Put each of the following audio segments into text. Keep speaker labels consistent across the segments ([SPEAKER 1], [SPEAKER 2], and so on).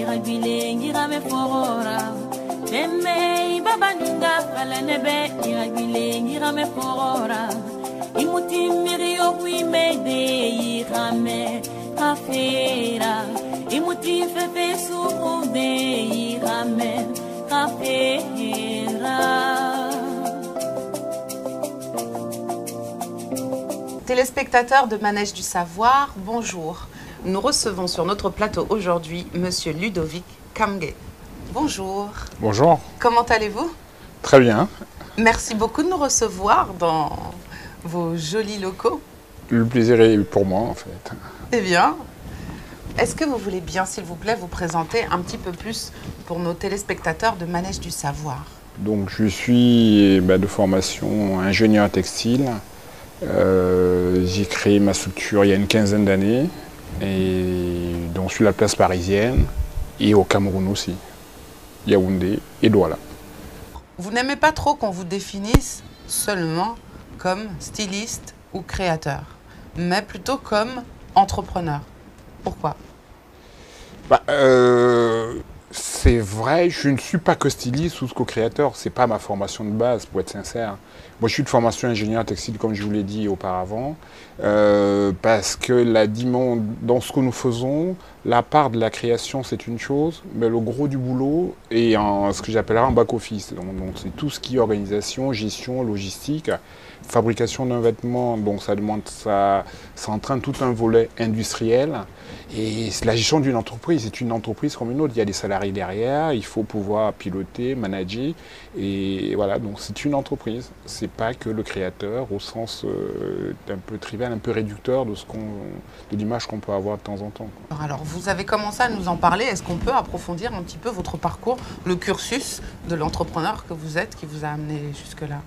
[SPEAKER 1] iragile ngirame forora Deme babanunga alanebe iragile ngirame forora Imuti mirio wimede irame kafera Imuti fefe sukude irame kafera.
[SPEAKER 2] Téléspectateurs de Manège du Savoir, bonjour. Nous recevons sur notre plateau aujourd'hui Monsieur Ludovic Kamge. Bonjour.
[SPEAKER 3] Bonjour.
[SPEAKER 2] Comment allez-vous?
[SPEAKER 3] Très bien.
[SPEAKER 2] Merci beaucoup de nous recevoir dans vos jolis locaux.
[SPEAKER 3] Le plaisir est pour moi, en fait.
[SPEAKER 2] Eh bien, est-ce que vous voulez bien, s'il vous plaît, vous présenter un petit peu plus pour nos téléspectateurs de Manège du Savoir?
[SPEAKER 3] Donc, je suis de formation ingénieur textile. J'ai créé ma structure il y a une quinzaine d'années. Et donc, sur la place parisienne et au Cameroun aussi. Yaoundé et Douala.
[SPEAKER 2] Vous n'aimez pas trop qu'on vous définisse seulement comme styliste ou créateur, mais plutôt comme entrepreneur. Pourquoi?
[SPEAKER 3] C'est vrai, je ne suis pas que styliste ou co-créateur, c'est pas ma formation de base, pour être sincère. Moi, je suis de formation ingénieur textile, comme je vous l'ai dit auparavant, parce que dans ce que nous faisons, la part de la création, c'est une chose, mais le gros du boulot est ce que j'appellerais un back-office. Donc c'est tout ce qui est organisation, gestion, logistique, fabrication d'un vêtement, donc ça entraîne tout un volet industriel. Et la gestion d'une entreprise, c'est une entreprise comme une autre. Il y a des salariés derrière, il faut pouvoir piloter, manager. Et voilà, donc c'est une entreprise. C'est pas que le créateur au sens un peu trivial, un peu réducteur de l'image qu'on peut avoir de temps en temps.
[SPEAKER 2] Alors, vous avez commencé à nous en parler. Est-ce qu'on peut approfondir un petit peu votre parcours, le cursus de l'entrepreneur que vous êtes, qui vous a amené jusque-là?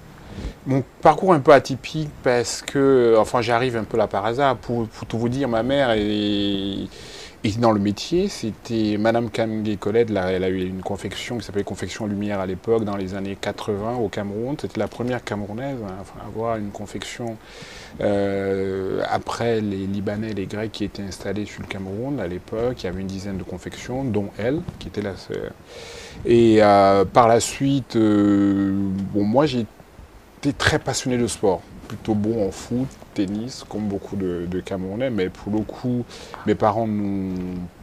[SPEAKER 3] Mon parcours est un peu atypique parce que, enfin, j'arrive un peu là par hasard. Pour tout vous dire, ma mère est dans le métier. C'était Madame Kamge Colette. Elle a eu une confection qui s'appelait Confection Lumière à l'époque, dans les années 80 au Cameroun. C'était la première Camerounaise à avoir une confection après les Libanais et les Grecs qui étaient installés sur le Cameroun à l'époque. Il y avait une dizaine de confections, dont elle, qui était la sœur. Et par la suite, moi j'ai été très passionné de sport, plutôt bon en foot, tennis, comme beaucoup de Camerounais, mais pour le coup, mes parents m'ont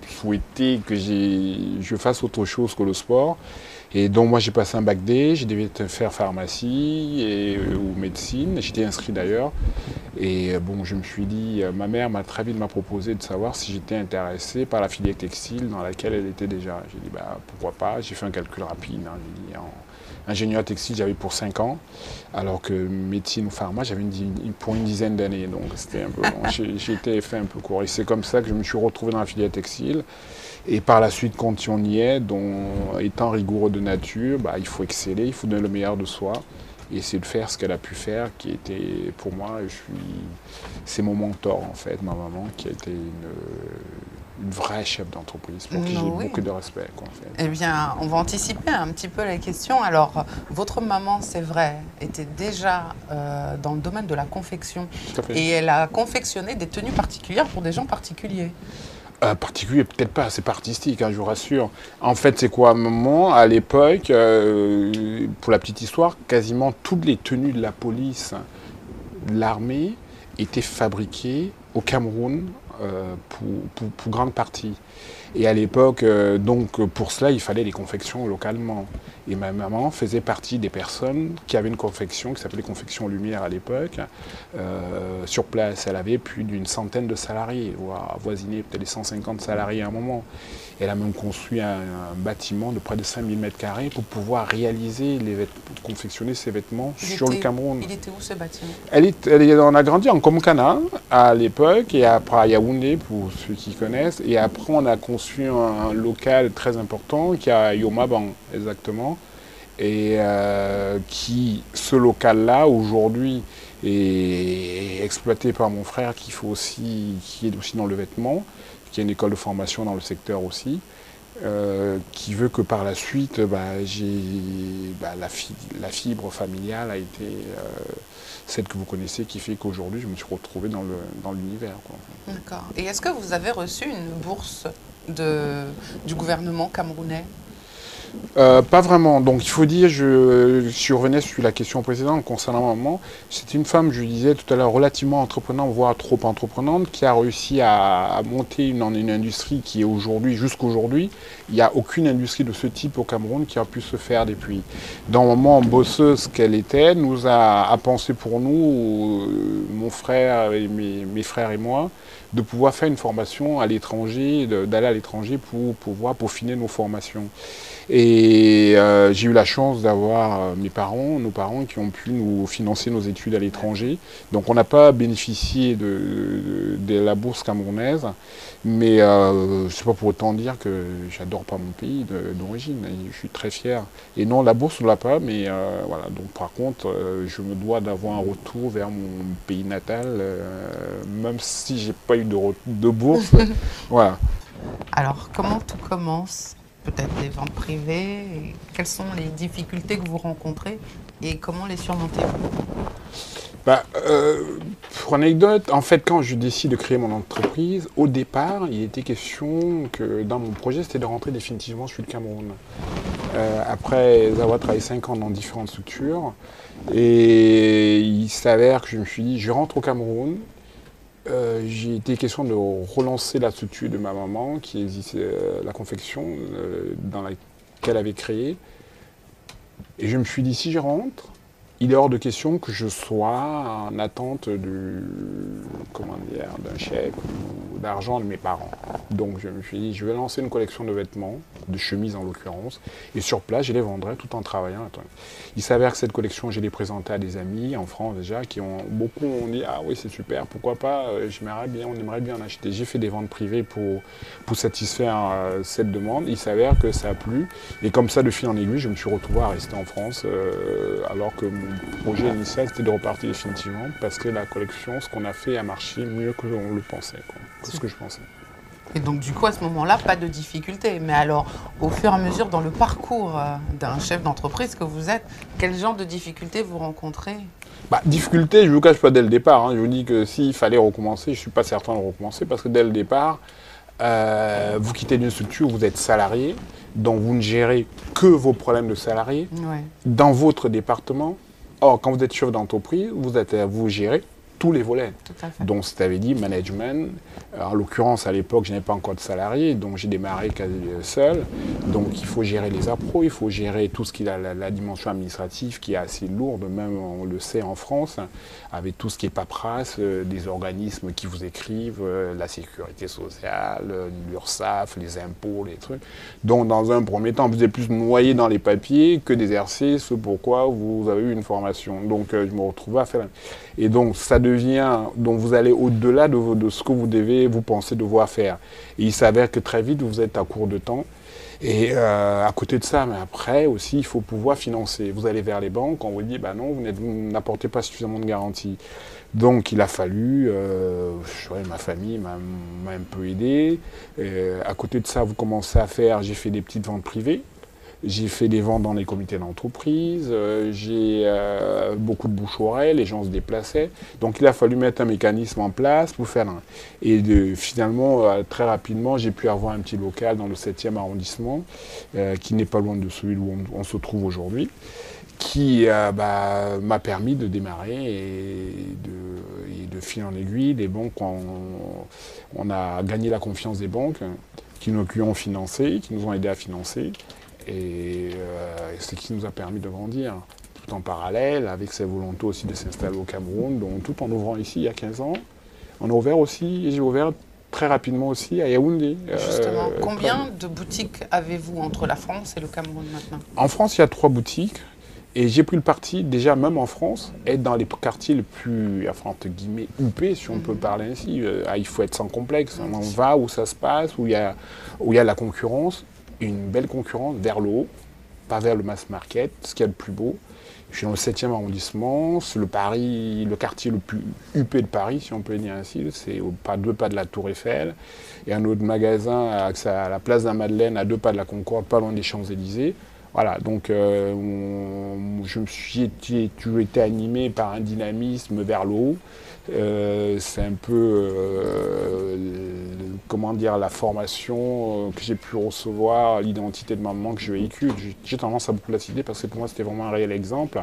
[SPEAKER 3] souhaité que je fasse autre chose que le sport. Et donc moi j'ai passé un bac D, j'ai devais faire pharmacie ou médecine, j'étais inscrit d'ailleurs. Et bon, je me suis dit, ma mère très vite m'a proposé de savoir si j'étais intéressé par la filière textile dans laquelle elle était déjà. J'ai dit, pourquoi pas, j'ai fait un calcul rapide. J'ai dit, ingénieur textile, j'avais pour 5 ans, alors que médecine ou pharma, j'avais pour une dizaine d'années. Donc c'était un peu long. J'ai été fait un peu court. Et c'est comme ça que je me suis retrouvé dans la filière textile. Et par la suite, quand on y est, étant rigoureux de nature, il faut exceller, il faut donner le meilleur de soi. Et c'est de faire ce qu'elle a pu faire, qui était pour moi, c'est mon mentor en fait, ma maman, qui a été une vraie chef d'entreprise, pour qui j'ai beaucoup de respect. En fait.
[SPEAKER 2] Eh bien, on va anticiper un petit peu la question. Alors, votre maman, c'est vrai, était déjà dans le domaine de la confection. Et elle a confectionné des tenues particulières pour des gens particuliers.
[SPEAKER 3] Particulier, peut-être pas, c'est pas artistique, je vous rassure. En fait, c'est quoi, maman, à l'époque, pour la petite histoire, quasiment toutes les tenues de la police, de l'armée, étaient fabriquées au Cameroun pour grande partie. Et à l'époque, donc pour cela, il fallait les confections localement. Et ma maman faisait partie des personnes qui avaient une confection qui s'appelait Confection Lumière à l'époque. Sur place, elle avait plus d'une centaine de salariés, voire avoisiné peut-être les 150 salariés à un moment. Elle a même construit un bâtiment de près de 5000 m² pour pouvoir réaliser confectionner ses vêtements sur le Cameroun.
[SPEAKER 2] Il était où ce bâtiment?
[SPEAKER 3] On a grandi en Komkana à l'époque, et après à Yaoundé, pour ceux qui connaissent. Et après, on a construit un local très important qui est à Yomaban, exactement. Et ce local-là, aujourd'hui, est exploité par mon frère qui est aussi dans le vêtement, qui a une école de formation dans le secteur aussi. qui veut que par la suite, la fibre familiale a été celle que vous connaissez, qui fait qu'aujourd'hui, je me suis retrouvé dans l'univers.
[SPEAKER 2] D'accord. Et est-ce que vous avez reçu une bourse du gouvernement camerounais?
[SPEAKER 3] Pas vraiment. Donc il faut dire, je revenais sur la question précédente concernant ma maman. C'est une femme, je disais tout à l'heure, relativement entreprenante, voire trop entreprenante, qui a réussi à monter une industrie qui est aujourd'hui, jusqu'aujourd'hui, il n'y a aucune industrie de ce type au Cameroun qui a pu se faire depuis. Dans le moment bosseuse qu'elle était, nous a pensé pour nous, mon frère, et mes frères et moi, de pouvoir faire une formation à l'étranger, d'aller à l'étranger pour pouvoir peaufiner nos formations. Et j'ai eu la chance d'avoir nos parents qui ont pu nous financer nos études à l'étranger. Donc on n'a pas bénéficié de la bourse camerounaise, mais c'est pas pour autant dire que j'adore pas mon pays d'origine. Je suis très fier. Et non, la bourse on l'a pas, mais voilà. Donc par contre, je me dois d'avoir un retour vers mon pays natal, même si j'ai pas eu de bourse. Voilà.
[SPEAKER 2] Alors comment tout commence? Peut-être des ventes privées, et quelles sont les difficultés que vous rencontrez et comment les surmontez-vous?
[SPEAKER 3] Pour anecdote, en fait, quand je décide de créer mon entreprise, au départ, il était question que dans mon projet, c'était de rentrer définitivement sur le Cameroun. Après avoir travaillé 5 ans dans différentes structures, et il s'avère que je me suis dit, je rentre au Cameroun. J'ai été question de relancer la structure de ma maman, qui existe, la confection, dans laquelle elle avait créé. Et je me suis dit, si je rentre, il est hors de question que je sois en attente d'un chèque ou d'argent de mes parents. Donc je me suis dit, je vais lancer une collection de vêtements, de chemises en l'occurrence, et sur place, je les vendrai tout en travaillant. Il s'avère que cette collection, je l'ai présentée à des amis en France déjà, beaucoup ont dit, ah oui, c'est super, pourquoi pas, on aimerait bien en acheter. J'ai fait des ventes privées pour satisfaire cette demande. Il s'avère que ça a plu, et comme ça, de fil en aiguille, je me suis retrouvé à rester en France, alors que mon projet initial, c'était de repartir définitivement, parce que la collection, ce qu'on a fait, a marché mieux que l'on le pensait, que ce que je pensais.
[SPEAKER 2] Et donc du coup, à ce moment-là, pas de difficulté. Mais alors, au fur et à mesure, dans le parcours d'un chef d'entreprise que vous êtes, quel genre de difficultés vous rencontrez?
[SPEAKER 3] Difficulté, je ne vous cache pas dès le départ. Je vous dis que s'il fallait recommencer, je ne suis pas certain de recommencer, parce que dès le départ, vous quittez d'une structure, vous êtes salarié, donc vous ne gérez que vos problèmes de salarié dans votre département. Or, quand vous êtes chef d'entreprise, vous gérez tous les volets. Donc, c'est-à-dire dit management. En l'occurrence, à l'époque, je n'avais pas encore de salarié, donc j'ai démarré quasi seul. Donc, il faut gérer les appros, il faut gérer tout ce qui est la dimension administrative qui est assez lourde, même on le sait en France, avec tout ce qui est paperasse, des organismes qui vous écrivent, la sécurité sociale, l'URSSAF, les impôts, les trucs. Donc, dans un premier temps, vous êtes plus noyé dans les papiers que d'exercer ce pourquoi vous avez eu une formation. Donc, je me retrouvais à faire... Et donc, ça devient... Donc, vous allez au-delà de ce que vous pensez devoir faire. Et il s'avère que très vite, vous êtes à court de temps. Et à côté de ça, mais après aussi, il faut pouvoir financer. Vous allez vers les banques, on vous dit, bah non, vous n'apportez pas suffisamment de garanties. Donc, il a fallu... ma famille m'a un peu aidé. À côté de ça, vous commencez à faire... J'ai fait des petites ventes privées. J'ai fait des ventes dans les comités d'entreprise, j'ai beaucoup de bouche-oreille, les gens se déplaçaient. Donc il a fallu mettre un mécanisme en place pour faire un... Et finalement, très rapidement, j'ai pu avoir un petit local dans le 7e arrondissement, qui n'est pas loin de celui où on se trouve aujourd'hui, qui m'a permis de démarrer et de fil en aiguille. Les banques, on a gagné la confiance des banques qui nous ont financé, qui nous ont aidés à financer. Et c'est ce qui nous a permis de grandir, tout en parallèle, avec cette volonté aussi de s'installer au Cameroun, donc tout en ouvrant ici il y a 15 ans. On a ouvert aussi, et j'ai ouvert très rapidement aussi à Yaoundé.
[SPEAKER 2] Justement, combien de boutiques avez-vous entre la France et le Cameroun maintenant?
[SPEAKER 3] En France, il y a 3 boutiques. Et j'ai pris le parti, déjà même en France, être dans les quartiers les plus, entre guillemets, huppés, si on peut parler ainsi. Il faut être sans complexe. On va où ça se passe, où il y a la concurrence. Une belle concurrence vers le haut, pas vers le mass market, ce qu'il y a de plus beau. Je suis dans le 7e arrondissement, c'est le quartier le plus huppé de Paris, si on peut dire ainsi. C'est à 2 pas de la Tour Eiffel. Et un autre magasin à la place de la Madeleine, à 2 pas de la Concorde, pas loin des Champs-Élysées. Voilà, donc j'ai été animé par un dynamisme vers le haut. C'est un peu, comment dire, la formation que j'ai pu recevoir, l'identité de maman que je véhicule. J'ai tendance à beaucoup la citer parce que pour moi c'était vraiment un réel exemple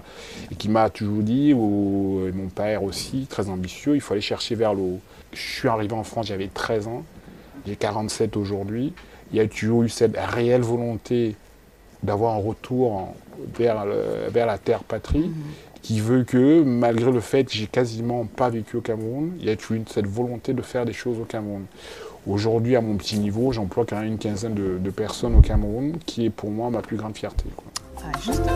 [SPEAKER 3] et qui m'a toujours dit, et mon père aussi, très ambitieux, il faut aller chercher vers le haut. Je suis arrivé en France, j'avais 13 ans, j'ai 47 aujourd'hui. Il y a toujours eu cette réelle volonté d'avoir un retour vers la terre patrie, qui veut que, malgré le fait que j'ai quasiment pas vécu au Cameroun, il y a toujours eu cette volonté de faire des choses au Cameroun. Aujourd'hui, à mon petit niveau, j'emploie quand même une quinzaine de personnes au Cameroun, qui est pour moi ma plus grande fierté, quoi.
[SPEAKER 2] Ah, justement.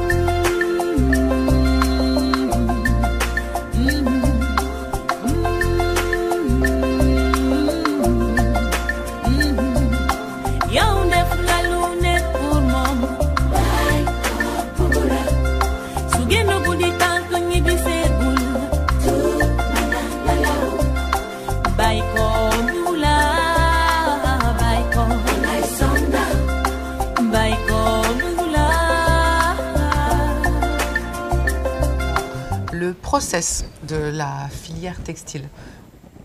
[SPEAKER 2] Le process de la filière textile,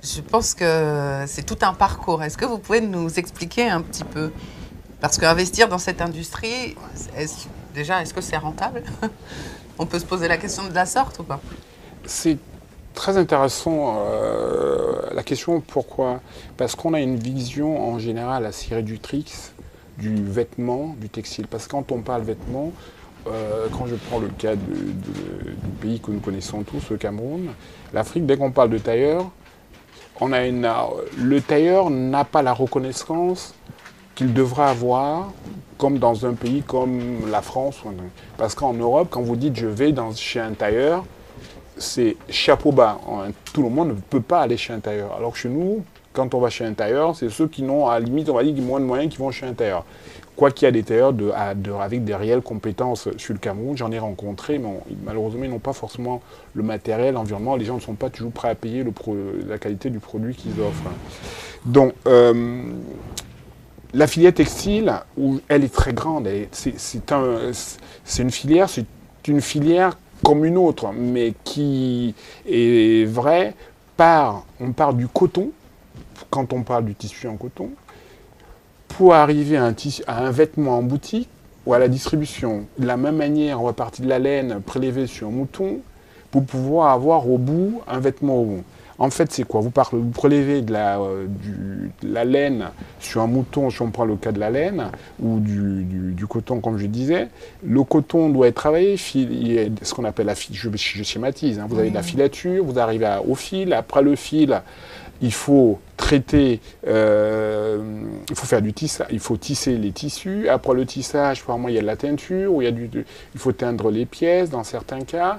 [SPEAKER 2] je pense que c'est tout un parcours. Est-ce que vous pouvez nous expliquer un petit peu? Parce qu'investir dans cette industrie, est-ce que c'est rentable? On peut se poser la question de la sorte ou pas?
[SPEAKER 3] C'est très intéressant la question. Pourquoi? Parce qu'on a une vision en général assez réductrice du vêtement, du textile. Parce que quand on parle vêtements, quand je prends le cas du pays que nous connaissons tous, le Cameroun, l'Afrique, dès qu'on parle de tailleur, le tailleur n'a pas la reconnaissance qu'il devra avoir comme dans un pays comme la France. Parce qu'en Europe, quand vous dites « je vais chez un tailleur », c'est chapeau bas. Tout le monde ne peut pas aller chez un tailleur. Alors que chez nous, quand on va chez un tailleur, c'est ceux qui n'ont, à la limite, on va dire, moins de moyens qui vont chez un tailleur. Quoi qu'il y a des tailleurs avec des réelles compétences sur le Cameroun, j'en ai rencontré, mais malheureusement, ils n'ont pas forcément le matériel, l'environnement. Les gens ne sont pas toujours prêts à payer la qualité du produit qu'ils offrent. Donc, la filière textile, elle est très grande. C'est une filière comme une autre, mais qui est vraie. On part du coton, quand on parle du tissu en coton, pour arriver à un vêtement en boutique ou à la distribution. De la même manière, on va partir de la laine prélevée sur un mouton pour pouvoir avoir au bout un vêtement au bout. En fait, c'est quoi? Vous prélevez de la laine sur un mouton, si on prend le cas de la laine, ou du coton, comme je disais. Le coton doit être travaillé, ce qu'on appelle je schématise, hein. Vous avez de la filature, vous arrivez au fil, après le fil, il faut traiter, il faut faire du tissage, il faut tisser les tissus. Après le tissage, par il y a de la teinture, il faut teindre les pièces dans certains cas.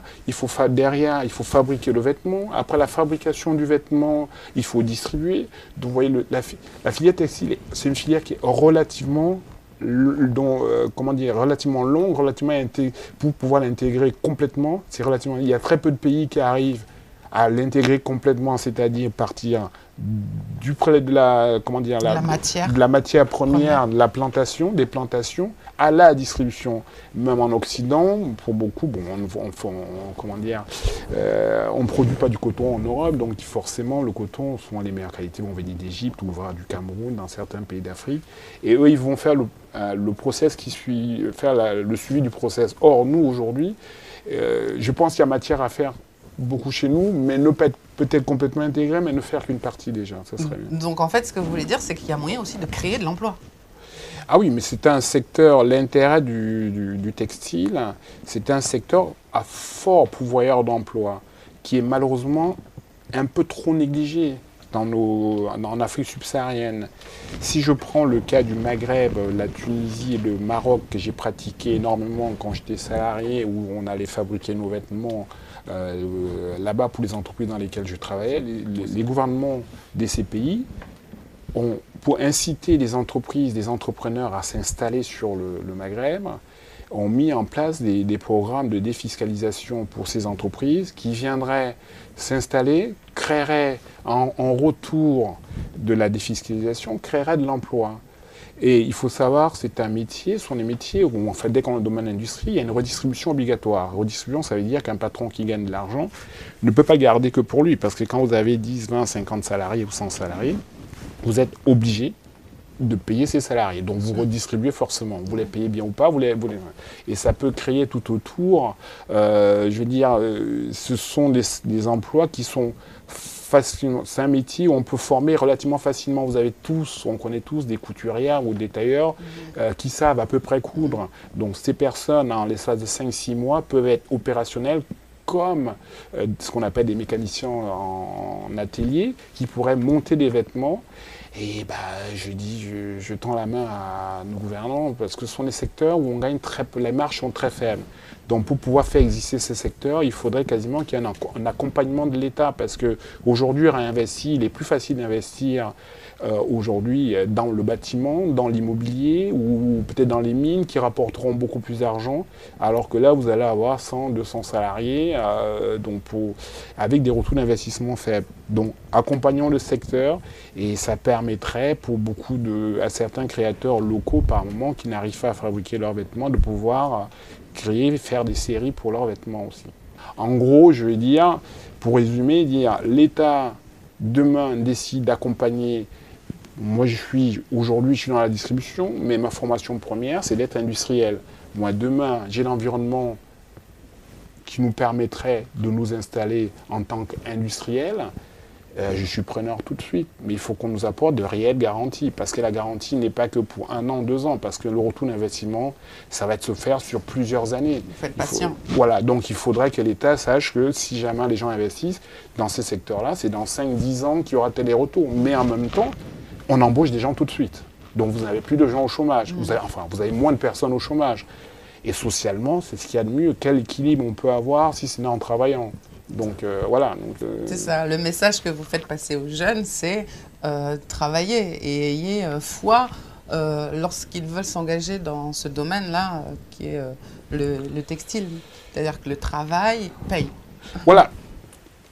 [SPEAKER 3] Derrière, il faut fabriquer le vêtement. Après la fabrication du vêtement, il faut distribuer. Donc vous voyez, la filière textile, c'est une filière qui est relativement relativement longue, pour pouvoir l'intégrer complètement. Il y a très peu de pays qui arrivent à l'intégrer complètement, c'est-à-dire partir de la matière première, de la plantation, des plantations, à la distribution. Même en Occident, pour beaucoup, on ne produit pas du coton en Europe, donc forcément le coton, souvent les meilleures qualités vont venir d'Égypte ou du Cameroun, dans certains pays d'Afrique, et eux ils vont faire le process le suivi du process. Or nous aujourd'hui, je pense qu'il y a matière à faire beaucoup chez nous, mais ne pas être peut-être complètement intégré, mais ne faire qu'une partie déjà, ça serait bien.
[SPEAKER 2] Donc en fait, ce que vous voulez dire, c'est qu'il y a moyen aussi de créer de l'emploi.
[SPEAKER 3] Ah oui, mais c'est un secteur, l'intérêt du textile, c'est un secteur à fort pourvoyeur d'emploi, qui est malheureusement un peu trop négligé en Afrique subsaharienne. Si je prends le cas du Maghreb, la Tunisie et le Maroc, que j'ai pratiqué énormément quand j'étais salarié, où on allait fabriquer nos vêtements, là-bas pour les entreprises dans lesquelles je travaillais, les gouvernements de ces pays pour inciter les entreprises, les entrepreneurs à s'installer sur le Maghreb, ont mis en place des programmes de défiscalisation pour ces entreprises qui viendraient s'installer, créeraient en retour de la défiscalisation, créeraient de l'emploi. Et il faut savoir, c'est un métier, ce sont des métiers où, en fait, dès qu'on est dans le domaine de l'industrie, il y a une redistribution obligatoire. Redistribution, ça veut dire qu'un patron qui gagne de l'argent ne peut pas garder que pour lui, parce que quand vous avez 10, 20, 50 salariés ou 100 salariés, vous êtes obligé de payer ses salariés. Donc vous redistribuez forcément. Vous les payez bien ou pas, et ça peut créer tout autour, je veux dire, ce sont des emplois qui sont facilement. C'est un métier où on peut former relativement facilement. Vous avez tous, on connaît tous des couturières ou des tailleurs qui savent à peu près coudre. Donc ces personnes, en l'espace de 5-6 mois, peuvent être opérationnelles comme ce qu'on appelle des mécaniciens en atelier, qui pourraient monter des vêtements. Et bah, je tends la main à nos gouvernants, parce que ce sont des secteurs où on gagne très peu, les marges sont très faibles. Donc pour pouvoir faire exister ces secteurs, il faudrait quasiment qu'il y ait un accompagnement de l'État, parce qu'aujourd'hui, réinvestir, il est plus facile d'investir aujourd'hui dans le bâtiment, dans l'immobilier ou peut-être dans les mines qui rapporteront beaucoup plus d'argent, alors que là, vous allez avoir 100, 200 salariés avec des retours d'investissement faibles. Donc accompagnons le secteur, et ça permettrait pour à certains créateurs locaux par moment qui n'arrivent pas à fabriquer leurs vêtements de pouvoir faire des séries pour leurs vêtements aussi. En gros, je vais dire, pour résumer, l'État demain décide d'accompagner. Moi, aujourd'hui, je suis dans la distribution, mais ma formation première, c'est d'être industriel. Moi, demain, j'ai l'environnement qui nous permettrait de nous installer en tant qu'industriel. Je suis preneur tout de suite, mais il faut qu'on nous apporte de réelles garanties, parce que la garantie n'est pas que pour 1 an, 2 ans, parce que le retour d'investissement, ça va se faire sur plusieurs années.
[SPEAKER 2] Vous faites patient.
[SPEAKER 3] Voilà, donc il faudrait que l'État sache que si jamais les gens investissent dans ces secteurs-là, c'est dans 5-10 ans qu'il y aura tel des retours. Mais en même temps, on embauche des gens tout de suite. Donc vous n'avez plus de gens au chômage. Vous avez moins de personnes au chômage. Et socialement, c'est ce qu'il y a de mieux. Quel équilibre on peut avoir si c'est en travaillant. Donc voilà.
[SPEAKER 2] C'est ça, le message que vous faites passer aux jeunes, c'est travailler et ayez foi lorsqu'ils veulent s'engager dans ce domaine-là, qui est le textile. C'est-à-dire que le travail paye.
[SPEAKER 3] Voilà.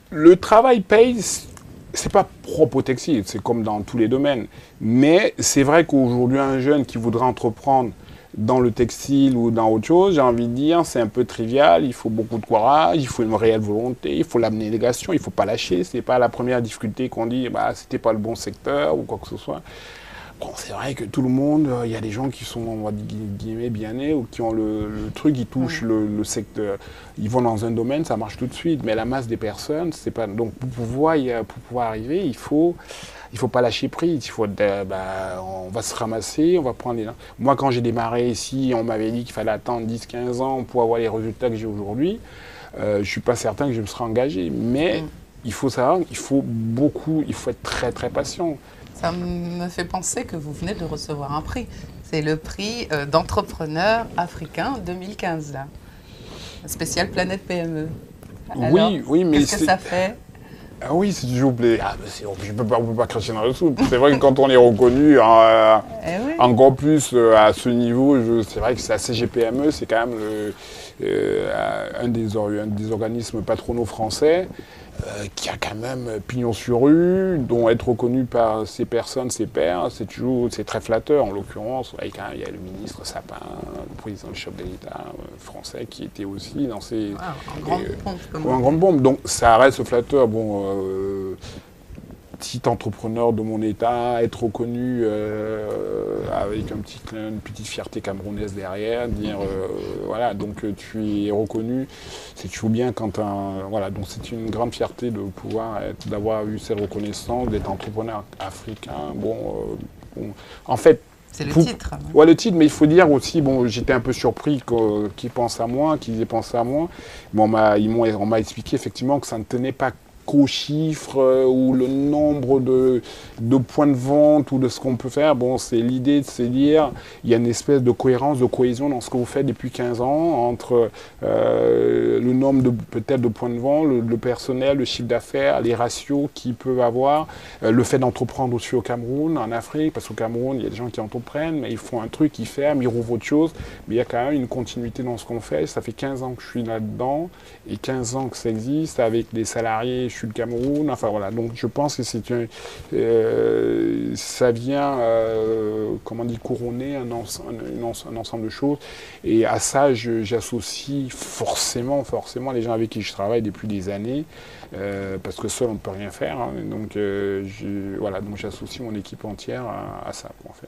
[SPEAKER 3] Le travail paye, c'est pas propre au textile, c'est comme dans tous les domaines. Mais c'est vrai qu'aujourd'hui, un jeune qui voudrait entreprendre dans le textile ou dans autre chose, j'ai envie de dire, c'est un peu trivial, il faut beaucoup de courage, il faut une réelle volonté, il faut l'abnégation, il ne faut pas lâcher, c'est pas la première difficulté qu'on dit, bah, c'était pas le bon secteur ou quoi que ce soit. Bon, c'est vrai que tout le monde, il y a des gens qui sont, on va dire, bien nés ou qui ont le truc, qui touchent le secteur. Ils vont dans un domaine, ça marche tout de suite, mais la masse des personnes, c'est pas... Donc pour pouvoir arriver, il faut pas lâcher prise, on va se ramasser, on va prendre les... Moi, quand j'ai démarré ici, on m'avait dit qu'il fallait attendre 10-15 ans pour avoir les résultats que j'ai aujourd'hui. Je ne suis pas certain que je me serais engagé, mais il faut savoir, il faut être très très patient.
[SPEAKER 2] Ça me fait penser que vous venez de recevoir un prix. C'est le prix d'entrepreneur africain 2015, là. Spécial Planète PME. Alors, oui, mais qu'est-ce que ça fait ?
[SPEAKER 3] Ah oui, s'il vous plaît. On ne peut pas cracher dans le soupe. C'est vrai que quand on est reconnu, encore plus à ce niveau, c'est vrai que la CGPME, c'est quand même un des organismes patronaux français qui a quand même pignon sur rue, dont être reconnu par ces personnes, ses pairs, c'est très flatteur. En l'occurrence, il y a le ministre Sapin, le président, le chef de l'État français, qui était aussi dans ces... en grande pompe. Donc ça reste flatteur. Bon, petit entrepreneur de mon État, être reconnu avec une petite fierté camerounaise derrière, dire voilà, donc tu es reconnu, c'est toujours bien quand voilà, donc c'est une grande fierté d'avoir eu cette reconnaissance, d'être entrepreneur africain. En fait,
[SPEAKER 2] c'est le titre.
[SPEAKER 3] Ouais, le titre, mais il faut dire aussi, j'étais un peu surpris qu'ils pensent à moi, qu'ils aient pensé à moi. Bon, on m'a expliqué effectivement que ça ne tenait pas micro-chiffres ou le nombre de points de vente ou de ce qu'on peut faire. Bon, c'est l'idée de se dire, il y a une espèce de cohérence, de cohésion dans ce que vous faites depuis 15 ans entre le nombre peut-être de points de vente, le personnel, le chiffre d'affaires, les ratios qu'ils peuvent avoir, le fait d'entreprendre aussi au Cameroun, en Afrique, parce qu'au Cameroun, il y a des gens qui entreprennent, mais ils font un truc, ils ferment, ils rouvrent autre chose, mais il y a quand même une continuité dans ce qu'on fait. Ça fait 15 ans que je suis là-dedans, et 15 ans que ça existe, avec des salariés, je suis le Cameroun, enfin voilà. Donc je pense que c'est ça vient, comment on dit, couronner un ensemble de choses, et à ça, j'associe forcément les gens avec qui je travaille depuis des années, parce que seul on ne peut rien faire, hein, donc voilà, donc j'associe mon équipe entière à ça, en fait.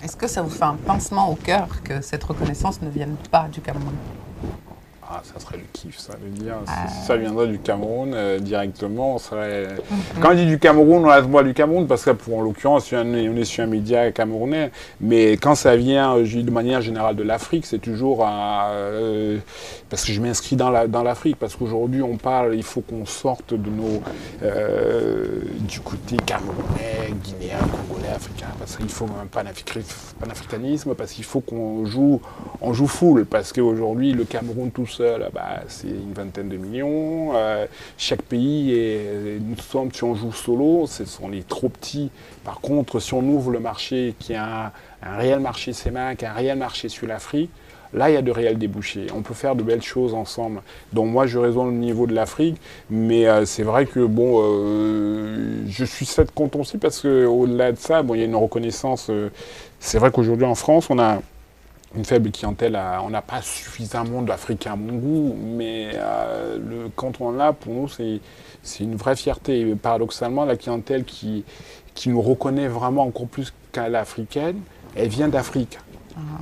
[SPEAKER 2] Est-ce que ça vous fait un pincement au cœur que cette reconnaissance ne vienne pas du Cameroun?
[SPEAKER 3] Ah, ça serait le kiff, ça veut dire. Si ça viendrait du Cameroun directement, on serait. Quand on dit du Cameroun, on a le droit du Cameroun, parce que en l'occurrence, on est sur un média camerounais. Mais quand ça vient de manière générale de l'Afrique, c'est toujours parce que je m'inscris dans l'Afrique, parce qu'aujourd'hui on parle, il faut qu'on sorte de nos du côté camerounais, guinéen, congolais, africain, parce qu'il faut un panafricanisme, parce qu'il faut qu'on joue full, parce qu'aujourd'hui le Cameroun tout seul, c'est une vingtaine de millions. Chaque pays, si on joue solo, on est trop petits. Par contre, si on ouvre le marché, qui a un réel marché CEMAC, un réel marché sur l'Afrique, là, il y a de réels débouchés. On peut faire de belles choses ensemble. Donc moi, je raisonne au niveau de l'Afrique, mais c'est vrai que bon, je suis content aussi parce qu'au-delà de ça, bon, il y a une reconnaissance. C'est vrai qu'aujourd'hui en France, on a une faible clientèle, on n'a pas suffisamment d'Africains à mon goût, mais quand on l'a, pour nous, c'est une vraie fierté. Et paradoxalement, la clientèle qui nous reconnaît vraiment encore plus qu'à l'africaine, elle vient d'Afrique.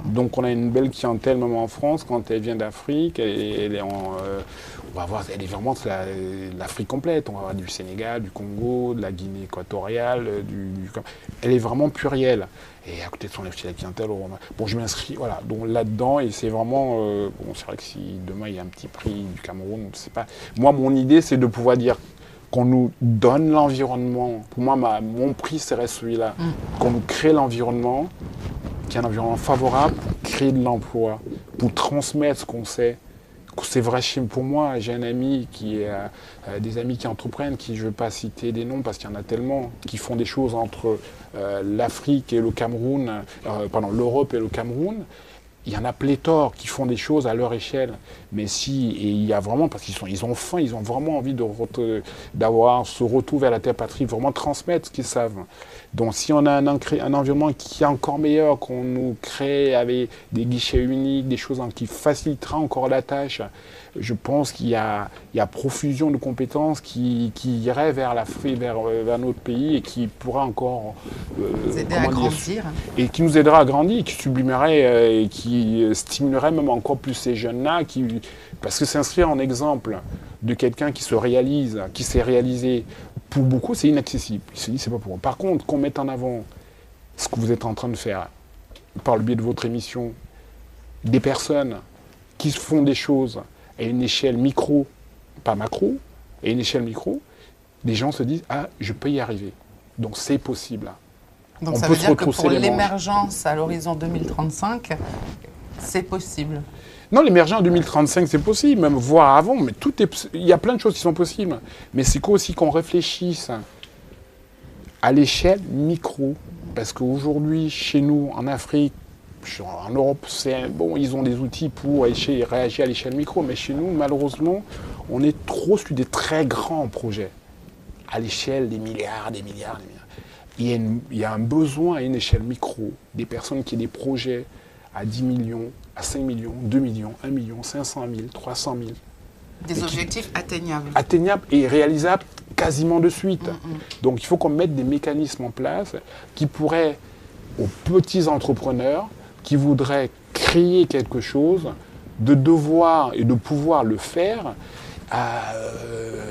[SPEAKER 3] Donc on a une belle clientèle même en France quand elle vient d'Afrique. On va voir, elle est vraiment l'Afrique complète. On va avoir du Sénégal, du Congo, de la Guinée équatoriale, elle est vraiment plurielle. Et à côté de son la clientèle, bon, je m'inscris, voilà, donc là-dedans, et c'est vraiment, bon, c'est vrai que si demain il y a un petit prix du Cameroun, c'est pas. Moi, mon idée, c'est de pouvoir dire qu'on nous donne l'environnement. Pour moi, mon prix serait celui-là, qu'on nous crée l'environnement, qu'il y ait un environnement favorable pour créer de l'emploi, pour transmettre ce qu'on sait. C'est vrai pour moi, j'ai un ami des amis qui entreprennent, je ne veux pas citer des noms parce qu'il y en a tellement, qui font des choses entre l'Afrique et le Cameroun, l'Europe et le Cameroun. Il y en a pléthore qui font des choses à leur échelle. Mais et il y a vraiment, parce qu'ils ont faim, ils ont vraiment envie d'avoir ce retour vers la terre patrie, vraiment transmettre ce qu'ils savent. Donc si on a un environnement qui est encore meilleur, qu'on nous crée avec des guichets uniques, des choses qui facilitera encore la tâche, je pense qu'il y a profusion de compétences qui iraient vers l'Afrique, vers notre pays et qui pourra encore
[SPEAKER 2] nous aider à grandir.
[SPEAKER 3] Et qui nous aidera à grandir, qui sublimerait et qui stimulerait même encore plus ces jeunes-là, parce que s'inscrire en exemple de quelqu'un qui se réalise, qui s'est réalisé, pour beaucoup c'est inaccessible. Ils se disent c'est pas pour eux. Par contre, qu'on mette en avant ce que vous êtes en train de faire, par le biais de votre émission, des personnes qui font des choses à une échelle micro, pas macro, à une échelle micro, les gens se disent « Ah, je peux y arriver ». Donc c'est possible.
[SPEAKER 2] Donc ça veut dire que pour l'émergence à l'horizon 2035, c'est possible.
[SPEAKER 3] Non, l'émergence en 2035, c'est possible, même voire avant, mais il y a plein de choses qui sont possibles. Mais c'est aussi qu'on réfléchisse à l'échelle micro. Parce qu'aujourd'hui, chez nous, en Afrique, en Europe, bon, ils ont des outils pour réagir à l'échelle micro, mais chez nous, malheureusement, on est trop sur des très grands projets, à l'échelle des milliards, des milliards, des milliards. Il y a un besoin à une échelle micro, des personnes qui ont des projets à 10 millions, à 5 millions, 2 millions, 1 million, 500 000, 300 000.
[SPEAKER 2] Des objectifs atteignables.
[SPEAKER 3] Atteignables et réalisables quasiment de suite. Donc il faut qu'on mette des mécanismes en place qui pourraient, aux petits entrepreneurs, qui voudraient créer quelque chose, de devoir et de pouvoir le faire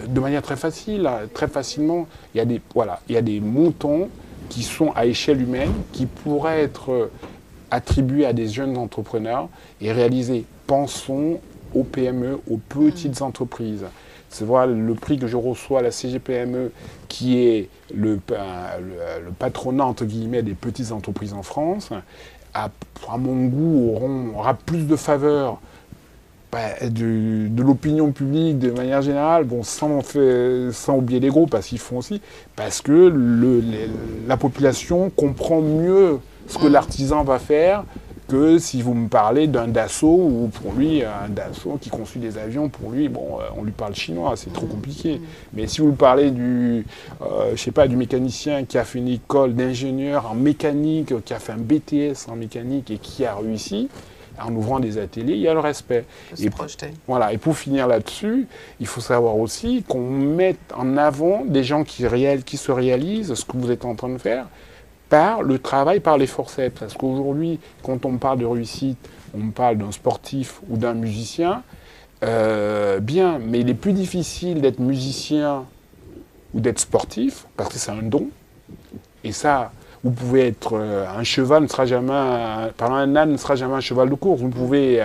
[SPEAKER 3] de manière très facile, très facilement. Il y a des montants qui sont à échelle humaine, qui pourraient être attribués à des jeunes entrepreneurs et réalisés. Pensons aux PME, aux petites entreprises. C'est voir le prix que je reçois à la CGPME, qui est le patronat, entre guillemets, des petites entreprises en France, à mon goût, aura plus de faveur de l'opinion publique de manière générale, bon, sans oublier les gros, parce qu'ils font aussi, parce que la population comprend mieux ce que l'artisan va faire que si vous me parlez d'un Dassault, ou pour lui, un Dassault qui construit des avions, pour lui, bon, on lui parle chinois, c'est trop compliqué. Mais si vous me parlez je sais pas, du mécanicien qui a fait une école d'ingénieur en mécanique, qui a fait un BTS en mécanique et qui a réussi, en ouvrant des ateliers, il y a le respect. Voilà. Et pour finir là-dessus, il faut savoir aussi qu'on mette en avant des gens qui se réalisent ce que vous êtes en train de faire par le travail, par les forceps. Parce qu'aujourd'hui, quand on parle de réussite, on parle d'un sportif ou d'un musicien, bien, mais il est plus difficile d'être musicien ou d'être sportif, parce que c'est un don. Et ça, vous pouvez être un cheval, un âne ne sera jamais un cheval de course. Vous pouvez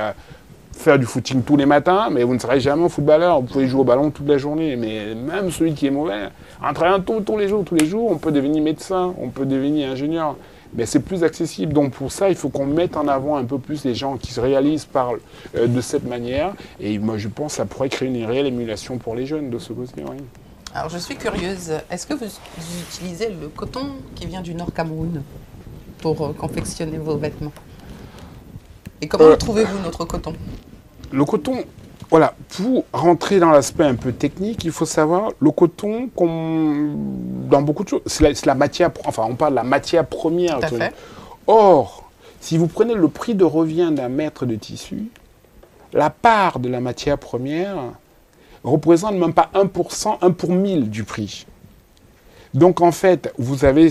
[SPEAKER 3] faire du footing tous les matins, mais vous ne serez jamais un footballeur. Vous pouvez jouer au ballon toute la journée, mais même celui qui est mauvais, en travaillant tous les jours, on peut devenir médecin, on peut devenir ingénieur. Mais c'est plus accessible. Donc pour ça, il faut qu'on mette en avant un peu plus les gens qui se réalisent de cette manière. Et moi, je pense que ça pourrait créer une réelle émulation pour les jeunes de ce côté. Oui.
[SPEAKER 2] Alors, je suis curieuse. Est-ce que vous utilisez le coton qui vient du Nord Cameroun pour confectionner vos vêtements? Et comment trouvez-vous notre coton?
[SPEAKER 3] Le coton, voilà, pour rentrer dans l'aspect un peu technique, il faut savoir, le coton, dans beaucoup de choses, c'est la matière, enfin, on parle de la matière première.
[SPEAKER 2] Tout à fait.
[SPEAKER 3] Or, si vous prenez le prix de revient d'un mètre de tissu, la part de la matière première représente même pas 1%, 1 pour 1000 du prix. Donc en fait,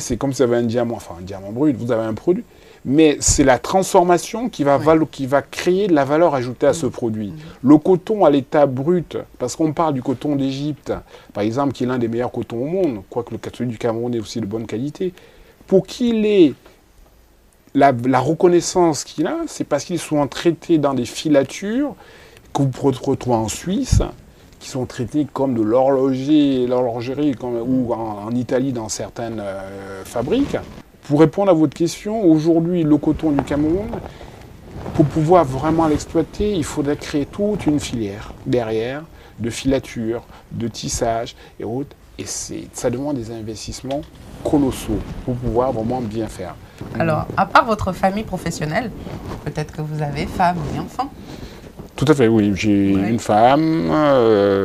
[SPEAKER 3] c'est comme si vous avez un diamant, enfin un diamant brut, vous avez un produit, mais c'est la transformation qui va créer de la valeur ajoutée à ce produit. Le coton à l'état brut, parce qu'on parle du coton d'Égypte, par exemple, qui est l'un des meilleurs cotons au monde, quoique celui du Cameroun est aussi de bonne qualité, pour qu'il ait la reconnaissance qu'il a, c'est parce qu'il est souvent traité dans des filatures que vous pouvez retrouver en Suisse, qui sont traités comme de l'horlogerie ou en Italie dans certaines fabriques. Pour répondre à votre question, aujourd'hui, le coton du Cameroun, pour pouvoir vraiment l'exploiter, il faudrait créer toute une filière derrière, de filature, de tissage et autres. Et ça demande des investissements colossaux pour pouvoir vraiment bien faire.
[SPEAKER 2] Alors, à part votre famille professionnelle, peut-être que vous avez femme et enfants?
[SPEAKER 3] Tout à fait, oui. J'ai une femme,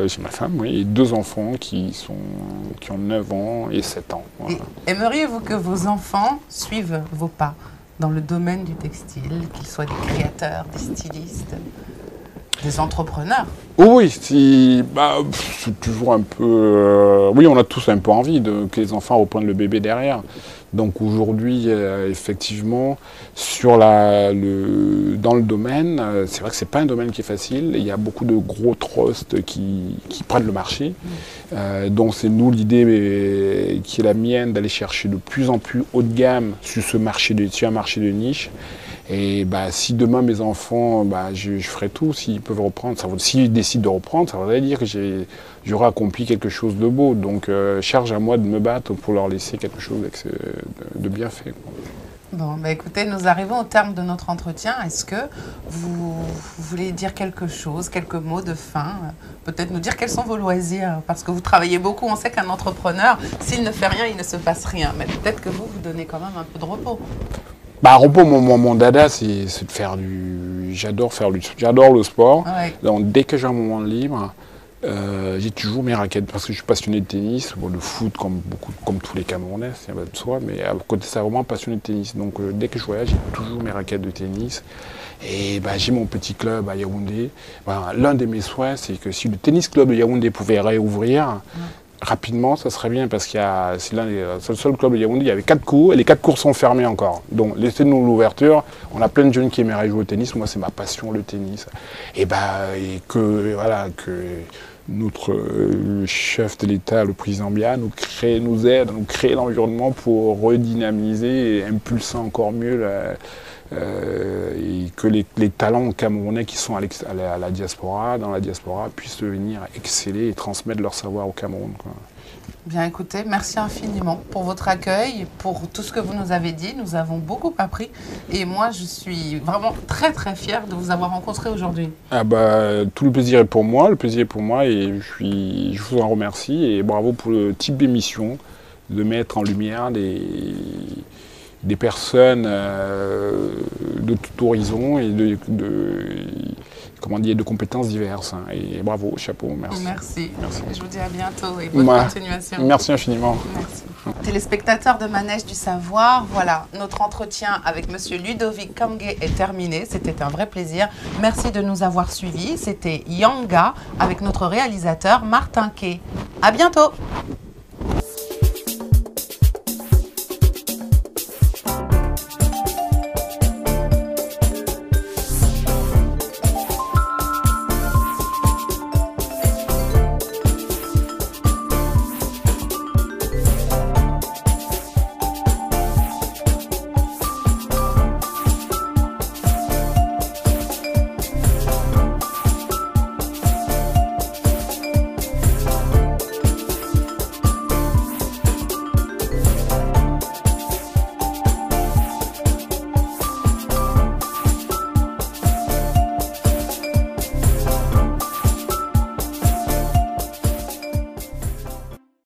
[SPEAKER 3] j'ai ma femme, oui, et 2 enfants qui ont 9 ans et 7 ans. Voilà.
[SPEAKER 2] Aimeriez-vous que vos enfants suivent vos pas dans le domaine du textile, qu'ils soient des créateurs, des stylistes, des entrepreneurs?
[SPEAKER 3] Oui, c'est toujours un peu... oui, on a tous un peu envie que les enfants reprennent le bébé derrière. Donc aujourd'hui, effectivement, dans le domaine, c'est vrai que c'est pas un domaine qui est facile. Il y a beaucoup de gros trusts qui prennent le marché. Donc c'est nous l'idée qui est la mienne d'aller chercher de plus en plus haut de gamme sur un marché de niche. Et si demain mes enfants, je ferai tout s'ils peuvent reprendre. S'ils décident de reprendre, ça voudrait dire que j'aurai accompli quelque chose de beau. Donc charge à moi de me battre pour leur laisser quelque chose de bien fait.
[SPEAKER 2] Bon, écoutez, nous arrivons au terme de notre entretien. Est-ce que vous voulez dire quelque chose, quelques mots de fin? Peut-être nous dire quels sont vos loisirs, parce que vous travaillez beaucoup. On sait qu'un entrepreneur, s'il ne fait rien, il ne se passe rien. Mais peut-être que vous donnez quand même un peu de repos.
[SPEAKER 3] Repos, mon dada, c'est de faire j'adore le sport.
[SPEAKER 2] Ouais.
[SPEAKER 3] Donc dès que j'ai un moment libre, j'ai toujours mes raquettes parce que je suis passionné de tennis, le foot comme tous les Camerounais, c'est de soi, mais à côté de ça, vraiment passionné de tennis. Donc dès que je voyage, j'ai toujours mes raquettes de tennis. Et j'ai mon petit club à Yaoundé. L'un de mes souhaits, c'est que si le tennis club de Yaoundé pouvait réouvrir, rapidement, ça serait bien parce c'est le seul club de Yaoundé, il y avait 4 cours et les 4 cours sont fermés encore. Donc laissez-nous l'ouverture. On a plein de jeunes qui aimeraient jouer au tennis. Moi, c'est ma passion, le tennis. Que notre chef de l'État, le président Biya, nous aide, nous créer l'environnement pour redynamiser et impulser encore mieux et que les talents camerounais qui sont à la diaspora, dans la diaspora, puissent venir exceller et transmettre leur savoir au Cameroun, quoi.
[SPEAKER 2] Bien écoutez, merci infiniment pour votre accueil, pour tout ce que vous nous avez dit. Nous avons beaucoup appris et moi je suis vraiment très très fière de vous avoir rencontré aujourd'hui.
[SPEAKER 3] Ah bah, tout le plaisir est pour moi, et je vous en remercie et bravo pour le type d'émission, de mettre en lumière des personnes de tout horizon et de compétences diverses. Et bravo, chapeau, merci.
[SPEAKER 2] Merci. Je vous dis à bientôt et bonne continuation.
[SPEAKER 3] Merci infiniment.
[SPEAKER 2] Merci. Téléspectateurs de Manège du Savoir, voilà, notre entretien avec Monsieur Ludovic Kamgé est terminé. C'était un vrai plaisir. Merci de nous avoir suivis. C'était Yanga avec notre réalisateur Martin Kay. À bientôt.